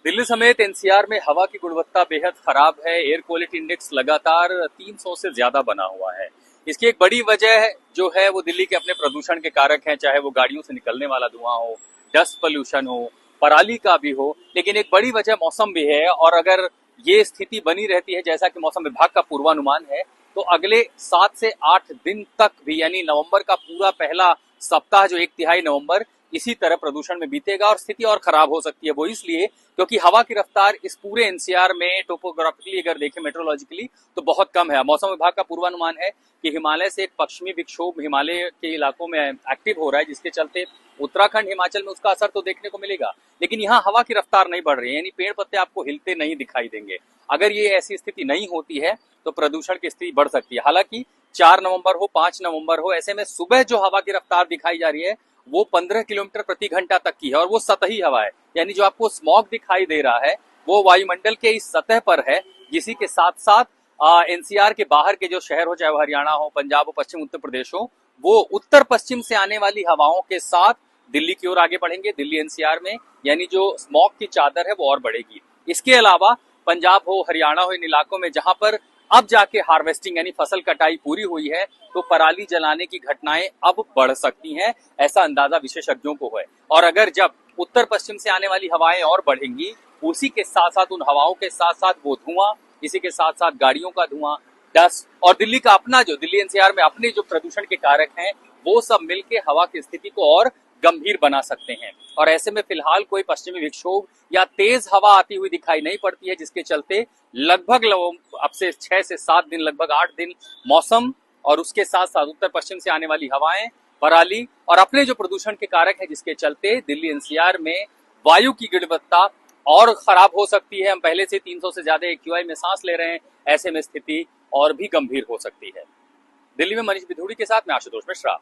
दिल्ली समेत एनसीआर में हवा की गुणवत्ता बेहद खराब है। एयर क्वालिटी इंडेक्स लगातार 300 से ज्यादा बना हुआ है। इसकी एक बड़ी वजह जो है वो दिल्ली के अपने प्रदूषण के कारक हैं, चाहे वो गाड़ियों से निकलने वाला धुआं हो, डस्ट पोल्यूशन हो, पराली का भी हो। लेकिन एक बड़ी वजह मौसम भी है, और अगर ये स्थिति बनी रहती है जैसा कि मौसम विभाग का पूर्वानुमान है, तो अगले 7 से 8 दिन तक भी, यानी नवंबर का पूरा पहला सप्ताह जो 1/3 नवंबर इसी तरह प्रदूषण में बीतेगा और स्थिति और खराब हो सकती है। वो इसलिए क्योंकि हवा की रफ्तार इस पूरे एनसीआर में टोपोग्राफिकली अगर देखें, मेट्रोलॉजिकली, तो बहुत कम है। मौसम विभाग का पूर्वानुमान है कि हिमालय से एक पश्चिमी विक्षोभ हिमालय के इलाकों में एक्टिव हो रहा है, जिसके चलते उत्तराखंड, हिमाचल में उसका असर तो देखने को मिलेगा, लेकिन यहाँ हवा की रफ्तार नहीं बढ़ रही है, यानी पेड़ पत्ते आपको हिलते नहीं दिखाई देंगे। अगर ये ऐसी स्थिति नहीं होती है तो प्रदूषण की स्थिति बढ़ सकती है। हालांकि 4 नवंबर हो, 5 नवंबर हो, ऐसे में सुबह जो हवा की रफ्तार दिखाई जा रही है वो 15 किलोमीटर प्रति घंटा तक की है, और वो सतही हवा है, यानी जो आपको स्मॉग दिखाई दे रहा है वो वायुमंडल के इस सतह पर है। इसी के साथ साथ एनसीआर के बाहर के जो शहर हो, चाहे वो हरियाणा हो, पंजाब हो, पश्चिम उत्तर प्रदेश हो, वो उत्तर पश्चिम से आने वाली हवाओं के साथ दिल्ली की ओर आगे बढ़ेंगे। दिल्ली एनसीआर में यानी जो स्मॉग की चादर है वो और बढ़ेगी। इसके अलावा पंजाब हो, हरियाणा हो, इन इलाकों में जहां पर अब जाके हार्वेस्टिंग यानी फसल कटाई पूरी हुई है, तो पराली जलाने की घटनाएं अब बढ़ सकती हैं, ऐसा अंदाजा विशेषज्ञों को है। और अगर जब उत्तर पश्चिम से आने वाली हवाएं और बढ़ेंगी, उसी के साथ साथ उन हवाओं के साथ साथ वो धुआं, इसी के साथ साथ गाड़ियों का धुआं, डस्ट, और दिल्ली का अपना जो दिल्ली एनसीआर में अपने जो प्रदूषण के कारक हैं, वो सब मिलके हवा की स्थिति को और गंभीर बना सकते हैं। और ऐसे में फिलहाल कोई पश्चिमी विक्षोभ या तेज हवा आती हुई दिखाई नहीं पड़ती है, जिसके चलते लगभग अब से 6 से 7 दिन, लगभग 8 दिन मौसम और उसके साथ साथ उत्तर पश्चिम से आने वाली हवाएं, पराली और अपने जो प्रदूषण के कारक है, जिसके चलते दिल्ली एनसीआर में वायु की गुणवत्ता और खराब हो सकती है। हम पहले से 300 से ज्यादा एक्यूआई में सांस ले रहे हैं, ऐसे में स्थिति और भी गंभीर हो सकती है। दिल्ली में मनीष बिधूड़ी के साथ मैं आशुतोष मिश्रा।